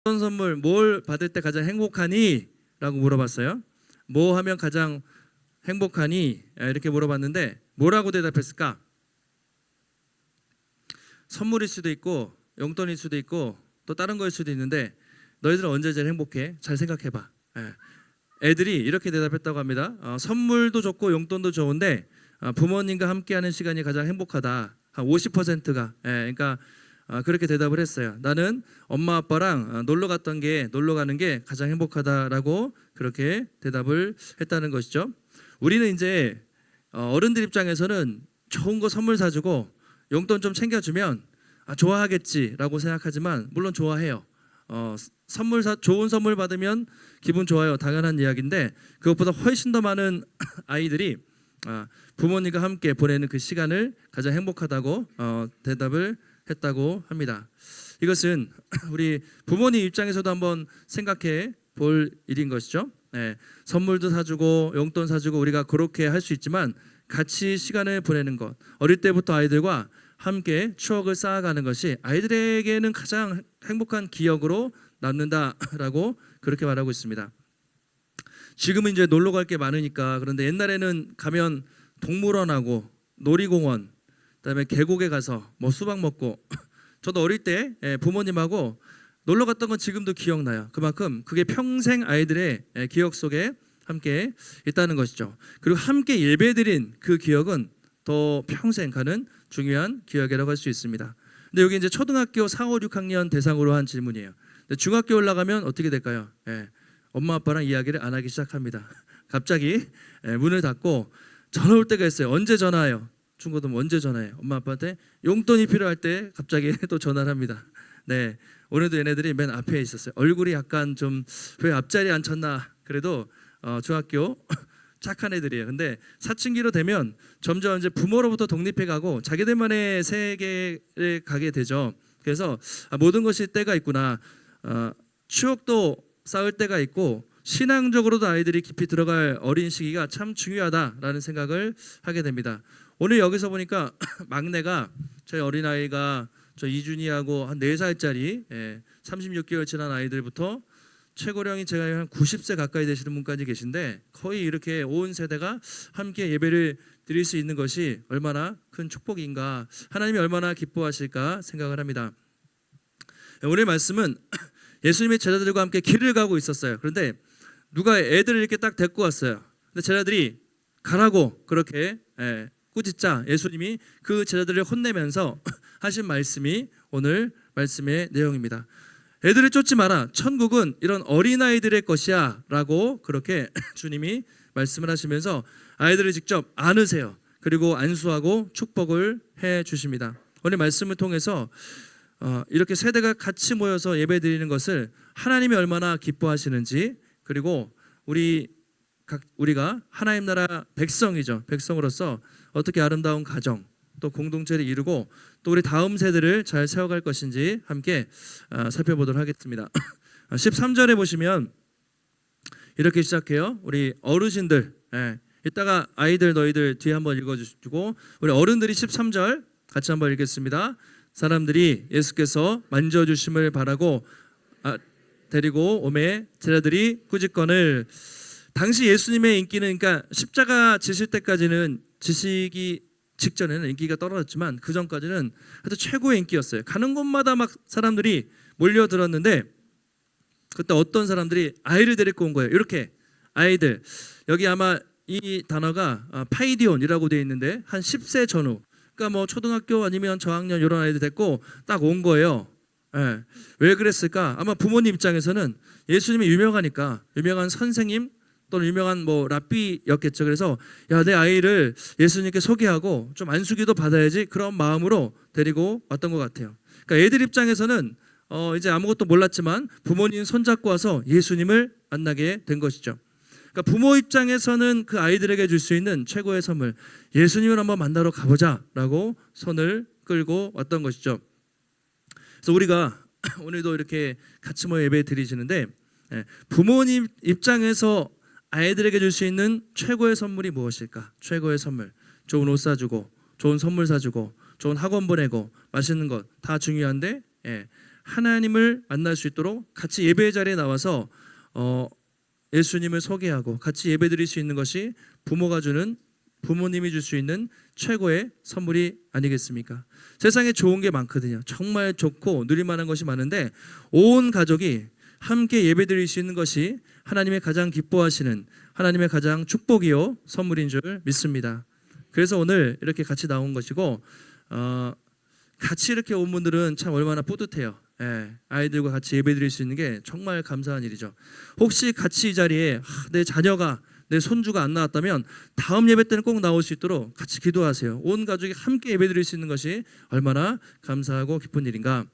어떤 선물, 뭘 받을 때 가장 행복하니? 라고 물어봤어요. 뭐 하면 가장 행복하니? 이렇게 물어봤는데 뭐라고 대답했을까? 선물일 수도 있고 용돈일 수도 있고 또 다른 거일 수도 있는데 너희들은 언제 제일 행복해? 잘 생각해봐. 애들이 이렇게 대답했다고 합니다. 선물도 좋고 용돈도 좋은데 부모님과 함께하는 시간이 가장 행복하다. 한 50%가. 그러니까 그렇게 대답을 했어요. 나는 엄마 아빠랑 놀러 가는 게 가장 행복하다라고 그렇게 대답을 했다는 것이죠. 우리는 이제 어른들 입장에서는 좋은 거 선물 사주고 용돈 좀 챙겨주면 좋아하겠지라고 생각하지만 물론 좋아해요. 좋은 선물 받으면 기분 좋아요. 당연한 이야기인데 그것보다 훨씬 더 많은 아이들이 부모님과 함께 보내는 그 시간을 가장 행복하다고 대답을 했다고 합니다. 이것은 우리 부모님 입장에서도 한번 생각해 볼 일인 것이죠. 선물도 사주고 용돈 사주고 우리가 그렇게 할 수 있지만 같이 시간을 보내는 것, 어릴 때부터 아이들과 함께 추억을 쌓아가는 것이 아이들에게는 가장 행복한 기억으로 남는다라고 그렇게 말하고 있습니다. 지금은 이제 놀러 갈 게 많으니까. 그런데 옛날에는 가면 동물원하고 놀이공원, 그다음에 계곡에 가서 뭐 수박 먹고 저도 어릴 때 부모님하고 놀러 갔던 건 지금도 기억나요. 그만큼 그게 평생 아이들의 기억 속에 함께 있다는 것이죠. 그리고 함께 예배드린 그 기억은 더 평생 가는 중요한 기억이라고 할 수 있습니다. 근데 여기 이제 초등학교 4, 5, 6학년 대상으로 한 질문이에요. 근데 중학교 올라가면 어떻게 될까요? 엄마 아빠랑 이야기를 안 하기 시작합니다. 갑자기 문을 닫고 전화 올 때가 있어요. 언제 전화해요? 중고등 언제 전화해요? 엄마 아빠한테 용돈이 필요할 때 갑자기 또 전화를 합니다. 네, 오늘도 얘네들이 맨 앞에 있었어요. 얼굴이 약간 좀 왜 앞자리에 앉혔나. 그래도 중학교 착한 애들이에요. 근데 사춘기로 되면 점점 이제 부모로부터 독립해가고 자기들만의 세계에 가게 되죠. 그래서 모든 것이 때가 있구나. 추억도 쌓을 때가 있고 신앙적으로도 아이들이 깊이 들어갈 어린 시기가 참 중요하다라는 생각을 하게 됩니다. 오늘 여기서 보니까 막내가 저희 어린아이가 저 이준이하고 한 4살짜리 36개월 지난 아이들부터 최고령이 제가 한 90세 가까이 되시는 분까지 계신데 거의 이렇게 온 세대가 함께 예배를 드릴 수 있는 것이 얼마나 큰 축복인가, 하나님이 얼마나 기뻐하실까 생각을 합니다. 오늘 말씀은 예수님의 제자들과 함께 길을 가고 있었어요. 그런데 누가 애들을 이렇게 딱 데리고 왔어요. 근데 제자들이 가라고 그렇게 꾸짖자 예수님이 그 제자들을 혼내면서 하신 말씀이 오늘 말씀의 내용입니다. 애들을 쫓지 마라. 천국은 이런 어린아이들의 것이야 라고 그렇게 주님이 말씀을 하시면서 아이들을 직접 안으세요. 그리고 안수하고 축복을 해 주십니다. 오늘 말씀을 통해서 이렇게 세대가 같이 모여서 예배드리는 것을 하나님이 얼마나 기뻐하시는지, 그리고 우리가 하나님 나라 백성이죠. 백성으로서 어떻게 아름다운 가정 또 공동체를 이루고 또 우리 다음 세대를 잘 세워갈 것인지 함께 살펴보도록 하겠습니다. 13절에 보시면 이렇게 시작해요. 우리 어르신들, 이따가 아이들 너희들 뒤에 한번 읽어주시고 우리 어른들이 13절 같이 한번 읽겠습니다. 사람들이 예수께서 만져주심을 바라고 데리고 오매 제자들이 꾸짖거늘. 당시 예수님의 인기는, 그러니까 십자가 지실 때까지는, 지시기 직전에는 인기가 떨어졌지만 그 전까지는 하여튼 최고의 인기였어요. 가는 곳마다 막 사람들이 몰려들었는데 그때 어떤 사람들이 아이를 데리고 온 거예요. 이렇게 아이들, 여기 아마 이 단어가 파이디온이라고 되어 있는데 한 10세 전후, 그러니까 뭐 초등학교 아니면 저학년 이런 아이들 데리고 딱 온 거예요. 왜 그랬을까? 아마 부모님 입장에서는 예수님이 유명하니까, 유명한 선생님 또는 유명한 뭐 랍비였겠죠. 그래서 야, 내 아이를 예수님께 소개하고 좀 안수기도 받아야지, 그런 마음으로 데리고 왔던 것 같아요. 그러니까 애들 입장에서는 이제 아무것도 몰랐지만 부모님 손잡고 와서 예수님을 만나게 된 것이죠. 그러니까 부모 입장에서는 그 아이들에게 줄 수 있는 최고의 선물, 예수님을 한번 만나러 가보자라고 손을 끌고 왔던 것이죠. 그래서 우리가 오늘도 이렇게 같이 모여 예배 드리시는데 부모님 입장에서 아이들에게 줄 수 있는 최고의 선물이 무엇일까? 최고의 선물, 좋은 옷 사주고 좋은 선물 사주고 좋은 학원 보내고 맛있는 것 다 중요한데 하나님을 만날 수 있도록 같이 예배의 자리에 나와서 예수님을 소개하고 같이 예배드릴 수 있는 것이 부모님이 줄 수 있는 최고의 선물이 아니겠습니까? 세상에 좋은 게 많거든요. 정말 좋고 누릴 만한 것이 많은데 온 가족이 함께 예배드릴 수 있는 것이 하나님의 가장 기뻐하시는, 하나님의 가장 축복이요 선물인 줄 믿습니다. 그래서 오늘 이렇게 같이 나온 것이고, 같이 이렇게 온 분들은 참 얼마나 뿌듯해요. 아이들과 같이 예배드릴 수 있는 게 정말 감사한 일이죠. 혹시 같이 이 자리에 내 자녀가, 내 손주가 안 나왔다면 다음 예배 때는 꼭 나올 수 있도록 같이 기도하세요. 온 가족이 함께 예배드릴 수 있는 것이 얼마나 감사하고 기쁜 일인가.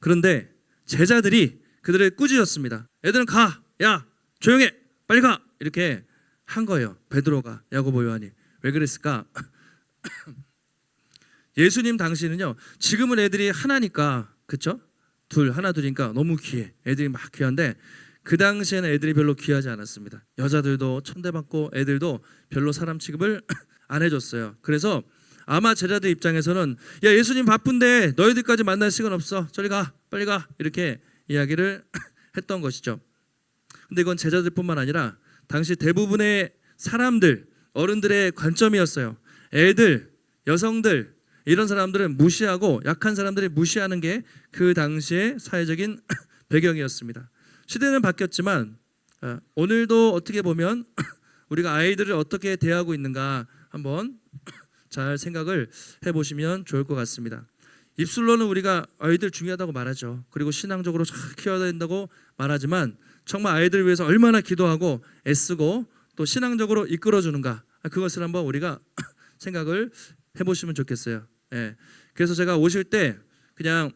그런데 제자들이 그들을 꾸짖었습니다. 애들은 가, 야 조용해, 빨리 가, 이렇게 한 거예요. 베드로가, 야고보, 요한이. 왜 그랬을까? 예수님 당시는요, 지금은 애들이 하나니까, 그쵸? 하나 둘이니까 너무 귀해. 애들이 막 귀한데 그 당시에는 애들이 별로 귀하지 않았습니다. 여자들도 천대받고 애들도 별로 사람 취급을 안 해줬어요. 그래서 아마 제자들 입장에서는 야, 예수님 바쁜데 너희들까지 만날 시간 없어, 저리 가, 빨리 가, 이렇게 이야기를 했던 것이죠. 근데 이건 제자들뿐만 아니라 당시 대부분의 사람들, 어른들의 관점이었어요. 애들, 여성들, 이런 사람들은 무시하고 약한 사람들이 무시하는 게 그 당시의 사회적인 배경이었습니다. 시대는 바뀌었지만 오늘도 어떻게 보면 우리가 아이들을 어떻게 대하고 있는가 한번 잘 생각을 해보시면 좋을 것 같습니다. 입술로는 우리가 아이들 중요하다고 말하죠. 그리고 신앙적으로 잘 키워야 된다고 말하지만 정말 아이들을 위해서 얼마나 기도하고 애쓰고 또 신앙적으로 이끌어주는가, 그것을 한번 우리가 생각을 해보시면 좋겠어요. 그래서 제가 오실 때 그냥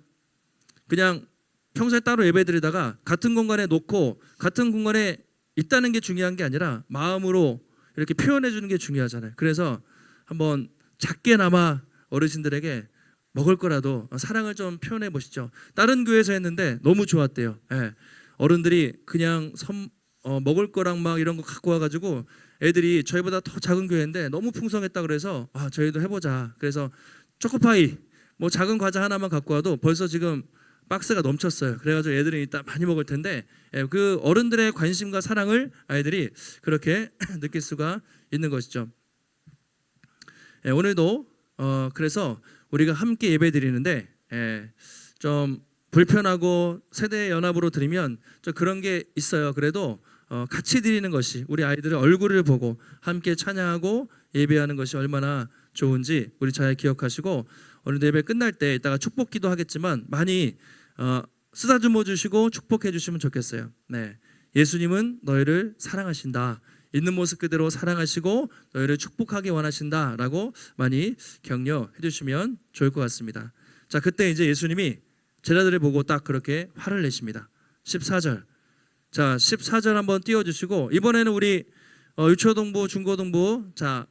평소에 따로 예배드리다가 같은 공간에 놓고 같은 공간에 있다는 게 중요한 게 아니라 마음으로 이렇게 표현해 주는 게 중요하잖아요. 그래서 한번 작게나마 어르신들에게 먹을 거라도 사랑을 좀 표현해 보시죠. 다른 교회에서 했는데 너무 좋았대요. 어른들이 그냥 먹을 거랑 막 이런 거 갖고 와가지고 애들이 저희보다 더 작은 교회인데 너무 풍성했다 그래서 저희도 해보자. 그래서 초코파이, 뭐 작은 과자 하나만 갖고 와도 벌써 지금 박스가 넘쳤어요. 그래가지고 애들이 이따 많이 먹을 텐데 그 어른들의 관심과 사랑을 아이들이 그렇게 느낄 수가 있는 것이죠. 오늘도 그래서 우리가 함께 예배드리는데 좀 불편하고 세대 연합으로 드리면 좀 그런 게 있어요. 그래도 같이 드리는 것이, 우리 아이들의 얼굴을 보고 함께 찬양하고 예배하는 것이 얼마나 좋은지 우리 잘 기억하시고, 오늘 예배 끝날 때 이따가 축복기도 하겠지만 많이 쓰다듬어 주시고 축복해 주시면 좋겠어요. 예수님은 너희를 사랑하신다, 있는 모습 그대로 사랑하시고 너희를 축복하기 원하신다라고 많이 격려해 주시면 좋을 것 같습니다. 자, 그때 이제 예수님이 제자들을 보고 딱 그렇게 화를 내십니다. 14절. 자, 14절 한번 띄워주시고, 이번에는 우리 유초동부, 중고동부, 자,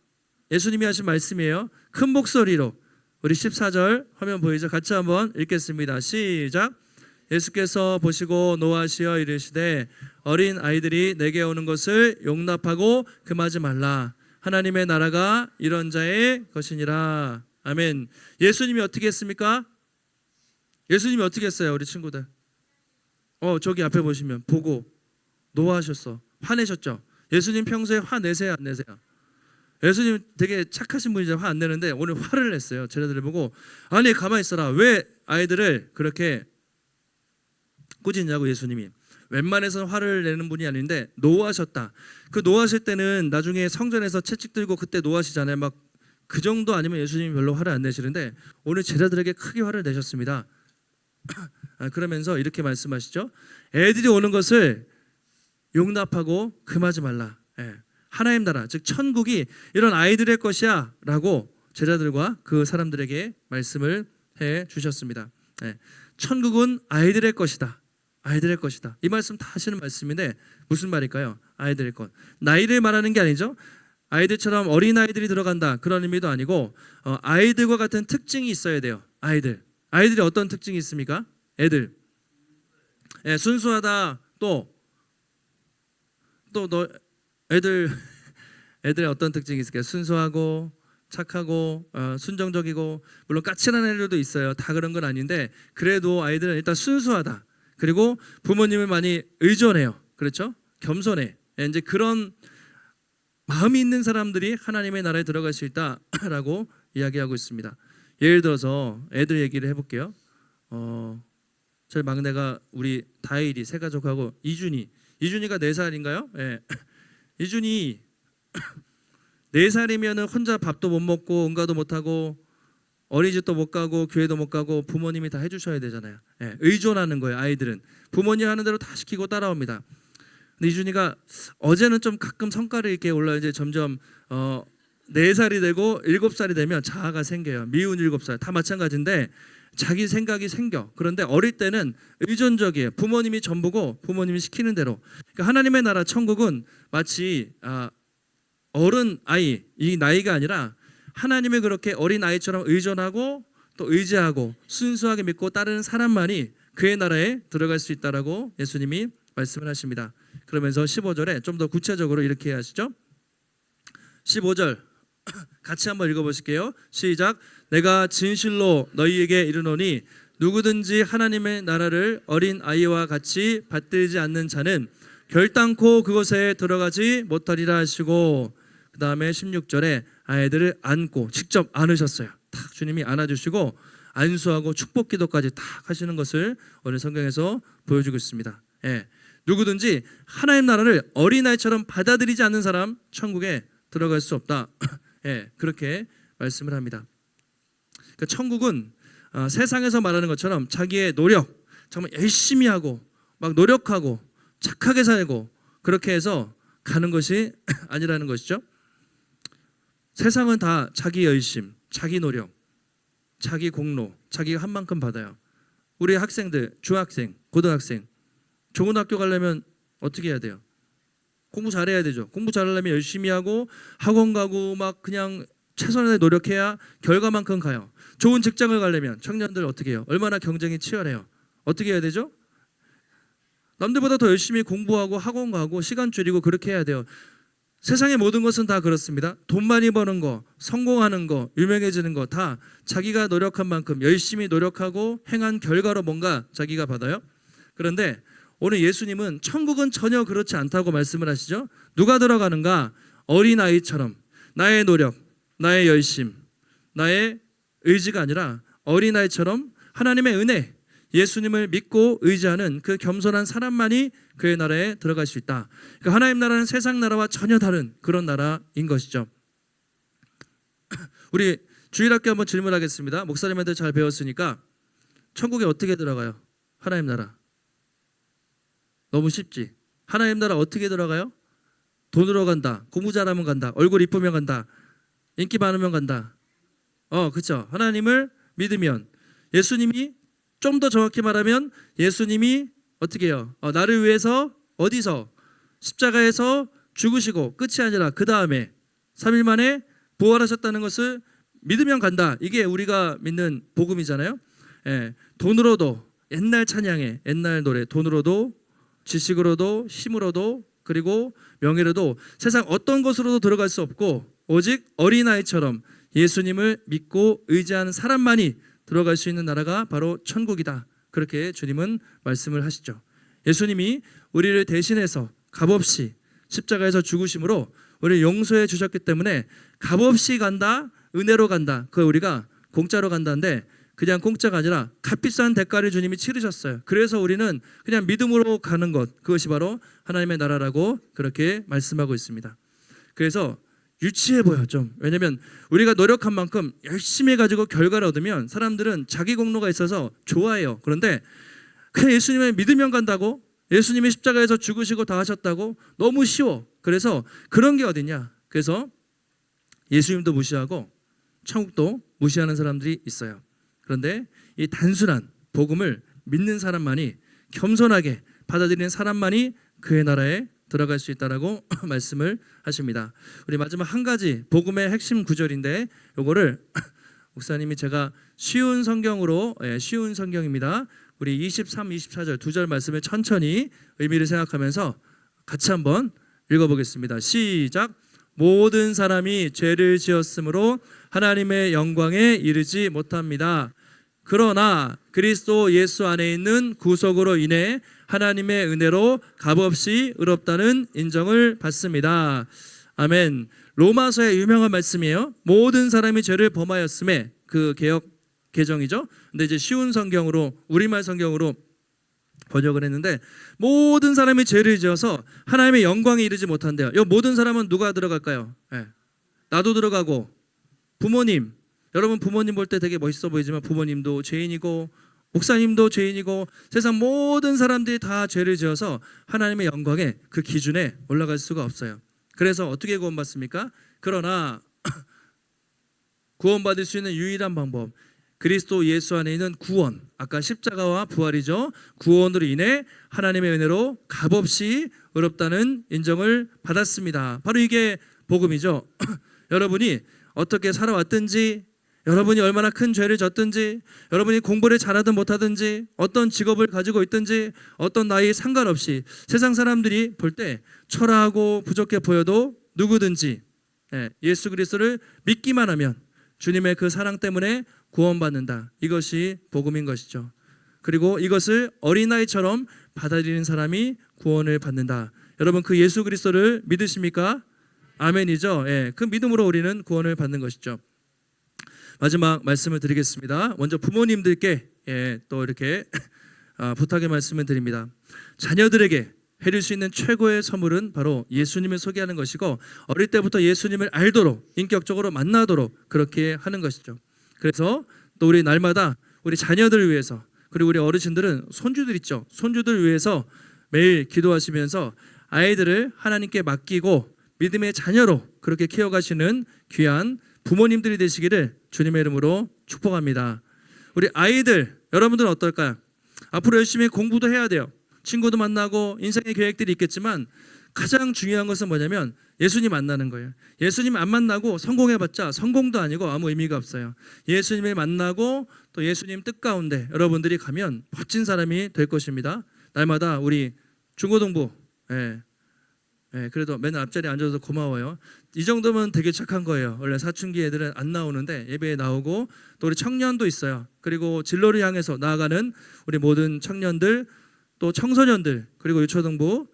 예수님이 하신 말씀이에요. 큰 목소리로 우리 14절 화면 보이죠? 같이 한번 읽겠습니다. 시작. 예수께서 보시고 노하시어 이르시되 어린 아이들이 내게 오는 것을 용납하고 금하지 말라. 하나님의 나라가 이런 자의 것이니라. 아멘. 예수님이 어떻게 했습니까? 예수님이 어떻게 했어요, 우리 친구들? 저기 앞에 보시면 보고 노하셨어. 화내셨죠? 예수님 평소에 화 내세요, 안 내세요? 예수님 되게 착하신 분이죠. 화 안 내는데 오늘 화를 냈어요. 제자들을 보고 아니 가만히 있어라. 왜 아이들을 그렇게 꾸짖냐고. 예수님이 웬만해서는 화를 내는 분이 아닌데 노하셨다. 그 노하실 때는 나중에 성전에서 채찍 들고 그때 노하시잖아요. 막 그 정도 아니면 예수님이 별로 화를 안 내시는데 오늘 제자들에게 크게 화를 내셨습니다. 그러면서 이렇게 말씀하시죠. 애들이 오는 것을 용납하고 금하지 말라. 하나님 나라, 즉 천국이 이런 아이들의 것이야 라고 제자들과 그 사람들에게 말씀을 해 주셨습니다. 천국은 아이들의 것이다. 아이들의 것이다. 이 말씀 다 하시는 말씀인데 무슨 말일까요? 아이들의 것. 나이를 말하는 게 아니죠. 아이들처럼 어린아이들이 들어간다 그런 의미도 아니고 아이들과 같은 특징이 있어야 돼요. 아이들이 어떤 특징이 있습니까? 애들 순수하다. 또 애들의 어떤 특징이 있을까요? 순수하고 착하고 순정적이고 물론 까칠한 애들도 있어요. 다 그런 건 아닌데 그래도 아이들은 일단 순수하다. 그리고 부모님을 많이 의존해요. 그렇죠? 겸손해. 이제 그런 마음이 있는 사람들이 하나님의 나라에 들어갈 수 있다라고 이야기하고 있습니다. 예를 들어서 애들 얘기를 해볼게요. 저희 막내가 우리 다일이 세 가족하고 이준이가 4살인가요? 예. 이준이 4살이면 혼자 밥도 못 먹고 응가도 못 하고 어린이집도 못 가고 교회도 못 가고 부모님이 다 해주셔야 되잖아요. 예. 의존하는 거예요. 아이들은 부모님 하는 대로 다 시키고 따라옵니다. 근데 이준이가 어제는 좀 가끔 성과를 이렇게 올라 이제 점점 4살이 되고 7살이 되면 자아가 생겨요. 미운 7살 다 마찬가지인데 자기 생각이 생겨. 그런데 어릴 때는 의존적이에요. 부모님이 전부고 부모님이 시키는 대로. 그러니까 하나님의 나라 천국은 마치 어른 아이 이 나이가 아니라 하나님을 그렇게 어린 아이처럼 의존하고 또 의지하고 순수하게 믿고 따르는 사람만이 그의 나라에 들어갈 수 있다라고 예수님이 말씀을 하십니다. 그러면서 15절에 좀 더 구체적으로 이렇게 하시죠. 15절 같이 한번 읽어보실게요. 시작. 내가 진실로 너희에게 이르노니 누구든지 하나님의 나라를 어린 아이와 같이 받들지 않는 자는 결단코 그것에 들어가지 못하리라 하시고, 그 다음에 16절에 아이들을 안고 직접 안으셨어요. 탁 주님이 안아주시고 안수하고 축복 기도까지 탁 하시는 것을 오늘 성경에서 보여주고 있습니다. 예. 누구든지 하나님 나라를 어린아이처럼 받아들이지 않는 사람 천국에 들어갈 수 없다. 예, 그렇게 말씀을 합니다. 그러니까 천국은 세상에서 말하는 것처럼 자기의 노력, 정말 열심히 하고 막 노력하고 착하게 살고 그렇게 해서 가는 것이 아니라는 것이죠. 세상은 다 자기 열심, 자기 노력, 자기 공로, 자기가 한 만큼 받아요. 우리 학생들, 중학생, 고등학생 좋은 학교 가려면 어떻게 해야 돼요? 공부 잘해야 되죠. 공부 잘하려면 열심히 하고 학원 가고 막 그냥 최선을 노력해야 결과만큼 가요. 좋은 직장을 가려면 청년들 어떻게 해요? 얼마나 경쟁이 치열해요. 어떻게 해야 되죠? 남들보다 더 열심히 공부하고 학원 가고 시간 줄이고 그렇게 해야 돼요. 세상의 모든 것은 다 그렇습니다. 돈 많이 버는 거, 성공하는 거, 유명해지는 거 다 자기가 노력한 만큼 열심히 노력하고 행한 결과로 뭔가 자기가 받아요. 그런데 오늘 예수님은 천국은 전혀 그렇지 않다고 말씀을 하시죠. 누가 들어가는가? 어린아이처럼 나의 노력, 나의 열심, 나의 의지가 아니라 어린아이처럼 하나님의 은혜, 예수님을 믿고 의지하는 그 겸손한 사람만이 그의 나라에 들어갈 수 있다. 그러니까 하나님 나라는 세상 나라와 전혀 다른 그런 나라인 것이죠. 우리 주일학교 한번 질문하겠습니다. 목사님한테 잘 배웠으니까 천국에 어떻게 들어가요? 하나님 나라. 너무 쉽지. 하나님 나라 어떻게 들어가요? 돈으로 간다. 공부 잘하면 간다. 얼굴 이쁘면 간다. 인기 많으면 간다. 그렇죠. 하나님을 믿으면, 예수님이 좀 더 정확히 말하면 예수님이 어떻게 해요? 나를 위해서 어디서? 십자가에서 죽으시고 끝이 아니라 그 다음에 3일 만에 부활하셨다는 것을 믿으면 간다. 이게 우리가 믿는 복음이잖아요. 예, 돈으로도, 옛날 찬양에 옛날 노래, 돈으로도 지식으로도 힘으로도 그리고 명예로도 세상 어떤 것으로도 들어갈 수 없고 오직 어린아이처럼 예수님을 믿고 의지하는 사람만이 들어갈 수 있는 나라가 바로 천국이다. 그렇게 주님은 말씀을 하시죠. 예수님이 우리를 대신해서 값없이 십자가에서 죽으심으로 우리를 용서해 주셨기 때문에 값없이 간다, 은혜로 간다. 그걸 우리가 공짜로 간다는데 그냥 공짜가 아니라 값비싼 대가를 주님이 치르셨어요. 그래서 우리는 그냥 믿음으로 가는 것, 그것이 바로 하나님의 나라라고 그렇게 말씀하고 있습니다. 그래서 유치해 보여 좀. 왜냐하면 우리가 노력한 만큼 열심히 해가지고 결과를 얻으면 사람들은 자기 공로가 있어서 좋아해요. 그런데 그냥 예수님을 믿으면 간다고, 예수님이 십자가에서 죽으시고 다 하셨다고 너무 쉬워. 그래서 그런 게 어디냐. 그래서 예수님도 무시하고 천국도 무시하는 사람들이 있어요. 그런데 이 단순한 복음을 믿는 사람만이, 겸손하게 받아들이는 사람만이 그의 나라에 들어갈 수 있다라고 말씀을 하십니다. 우리 마지막 한 가지 복음의 핵심 구절인데 요거를 목사님이 제가 쉬운 성경으로, 쉬운 성경입니다. 우리 23, 24절 두 절 말씀을 천천히 의미를 생각하면서 같이 한번 읽어보겠습니다. 시작. 모든 사람이 죄를 지었으므로 하나님의 영광에 이르지 못합니다. 그러나 그리스도 예수 안에 있는 구속으로 인해 하나님의 은혜로 값없이 의롭다는 인정을 받습니다. 아멘. 로마서의 유명한 말씀이에요. 모든 사람이 죄를 범하였음에, 그 개역 개정이죠. 근데 이제 쉬운 성경으로, 우리말 성경으로 번역을 했는데, 모든 사람이 죄를 지어서 하나님의 영광에 이르지 못한대요. 이 모든 사람은 누가 들어갈까요? 네. 나도 들어가고, 부모님, 여러분 부모님 볼 때 되게 멋있어 보이지만 부모님도 죄인이고 목사님도 죄인이고 세상 모든 사람들이 다 죄를 지어서 하나님의 영광에, 그 기준에 올라갈 수가 없어요. 그래서 어떻게 구원받습니까? 그러나 구원받을 수 있는 유일한 방법, 그리스도 예수 안에 있는 구원, 아까 십자가와 부활이죠. 구원으로 인해 하나님의 은혜로 값없이 의롭다는 인정을 받았습니다. 바로 이게 복음이죠. 여러분이 어떻게 살아왔든지, 여러분이 얼마나 큰 죄를 졌든지, 여러분이 공부를 잘하든 못하든지, 어떤 직업을 가지고 있든지, 어떤 나이에 상관없이 세상 사람들이 볼 때 초라하고 부족해 보여도 누구든지 예수 그리스도를 믿기만 하면 주님의 그 사랑 때문에 구원받는다. 이것이 복음인 것이죠. 그리고 이것을 어린아이처럼 받아들이는 사람이 구원을 받는다. 여러분 그 예수 그리스도를 믿으십니까? 아멘이죠. 그 믿음으로 우리는 구원을 받는 것이죠. 마지막 말씀을 드리겠습니다. 먼저 부모님들께 또 이렇게 부탁의 말씀을 드립니다. 자녀들에게 해줄 수 있는 최고의 선물은 바로 예수님을 소개하는 것이고, 어릴 때부터 예수님을 알도록, 인격적으로 만나도록 그렇게 하는 것이죠. 그래서 또 우리 날마다 우리 자녀들을 위해서, 그리고 우리 어르신들은 손주들 있죠. 손주들 위해서 매일 기도하시면서 아이들을 하나님께 맡기고 믿음의 자녀로 그렇게 키워가시는 귀한 부모님들이 되시기를 주님의 이름으로 축복합니다. 우리 아이들, 여러분들은 어떨까요? 앞으로 열심히 공부도 해야 돼요. 친구도 만나고 인생의 계획들이 있겠지만 가장 중요한 것은 뭐냐면 예수님 만나는 거예요. 예수님 안 만나고 성공해봤자 성공도 아니고 아무 의미가 없어요. 예수님을 만나고 또 예수님 뜻 가운데 여러분들이 가면 멋진 사람이 될 것입니다. 날마다 우리 중고등부 그래도 맨날 앞자리에 앉아서 고마워요. 이 정도면 되게 착한 거예요. 원래 사춘기 애들은 안 나오는데 예배에 나오고, 또 우리 청년도 있어요. 그리고 진로를 향해서 나아가는 우리 모든 청년들, 또 청소년들, 그리고 유초등부,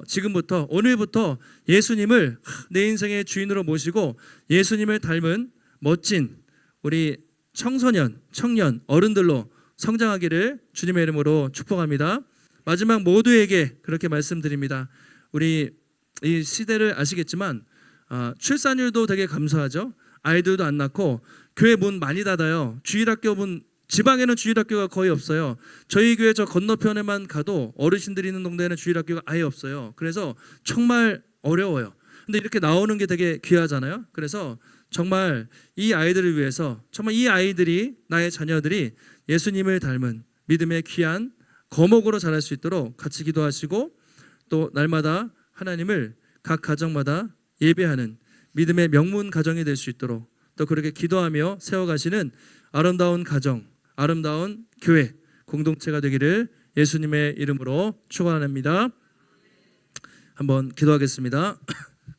지금부터, 오늘부터 예수님을 내 인생의 주인으로 모시고 예수님을 닮은 멋진 우리 청소년, 청년, 어른들로 성장하기를 주님의 이름으로 축복합니다. 마지막 모두에게 그렇게 말씀드립니다. 우리 이 시대를 아시겠지만 출산율도 되게 감소하죠. 아이들도 안 낳고 교회 문 많이 닫아요. 주일학교 문, 지방에는 주일학교가 거의 없어요. 저희 교회 저 건너편에만 가도 어르신들이 있는 동네에는 주일학교가 아예 없어요. 그래서 정말 어려워요. 근데 이렇게 나오는 게 되게 귀하잖아요. 그래서 정말 이 아이들을 위해서, 정말 이 아이들이, 나의 자녀들이 예수님을 닮은 믿음의 귀한 거목으로 자랄 수 있도록 같이 기도하시고, 또 날마다 하나님을 각 가정마다 예배하는 믿음의 명문 가정이 될 수 있도록 또 그렇게 기도하며 세워가시는 아름다운 가정, 아름다운 교회, 공동체가 되기를 예수님의 이름으로 축원합니다. 한번 기도하겠습니다.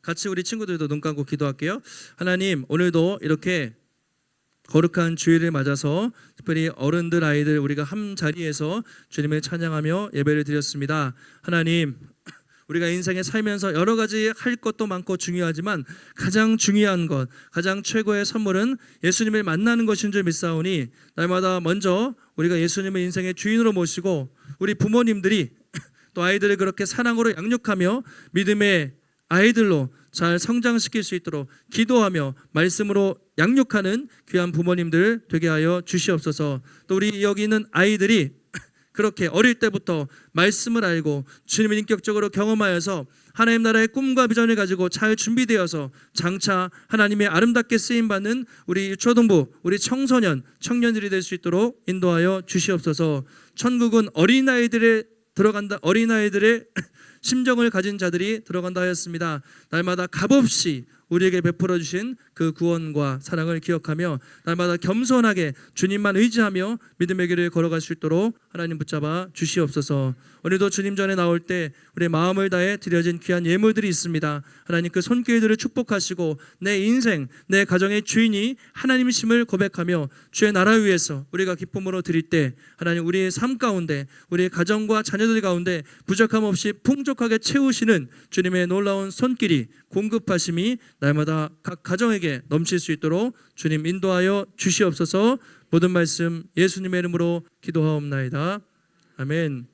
같이 우리 친구들도 눈 감고 기도할게요. 하나님, 오늘도 이렇게 거룩한 주일을 맞아서 특별히 어른들, 아이들 우리가 한 자리에서 주님을 찬양하며 예배를 드렸습니다. 하나님, 우리가 인생에 살면서 여러 가지 할 것도 많고 중요하지만 가장 중요한 것, 가장 최고의 선물은 예수님을 만나는 것인 줄 믿사오니, 날마다 먼저 우리가 예수님을 인생의 주인으로 모시고 우리 부모님들이 또 아이들을 그렇게 사랑으로 양육하며 믿음의 아이들로 잘 성장시킬 수 있도록 기도하며 말씀으로 양육하는 귀한 부모님들 되게 하여 주시옵소서. 또 우리 여기 있는 아이들이 그렇게 어릴 때부터 말씀을 알고 주님을 인격적으로 경험하여서 하나님 나라의 꿈과 비전을 가지고 잘 준비되어서 장차 하나님의 아름답게 쓰임받는 우리 초등부, 우리 청소년, 청년들이 될 수 있도록 인도하여 주시옵소서. 천국은 어린아이들의 심정을 가진 자들이 들어간다 하였습니다. 날마다 값없이 우리에게 베풀어 주신 그 구원과 사랑을 기억하며 날마다 겸손하게 주님만 의지하며 믿음의 길을 걸어갈 수 있도록 하나님 붙잡아 주시옵소서. 오늘도 주님 전에 나올 때 우리의 마음을 다해 드려진 귀한 예물들이 있습니다. 하나님 그 손길들을 축복하시고 내 인생, 내 가정의 주인이 하나님이심을 고백하며 주의 나라 위해서 우리가 기쁨으로 드릴 때 하나님 우리의 삶 가운데 우리의 가정과 자녀들 가운데 부족함 없이 풍족하게 채우시는 주님의 놀라운 손길이 공급하심이 날마다 각 가정에게 넘칠 수 있도록 주님 인도하여 주시옵소서. 모든 말씀 예수님의 이름으로 기도하옵나이다. 아멘.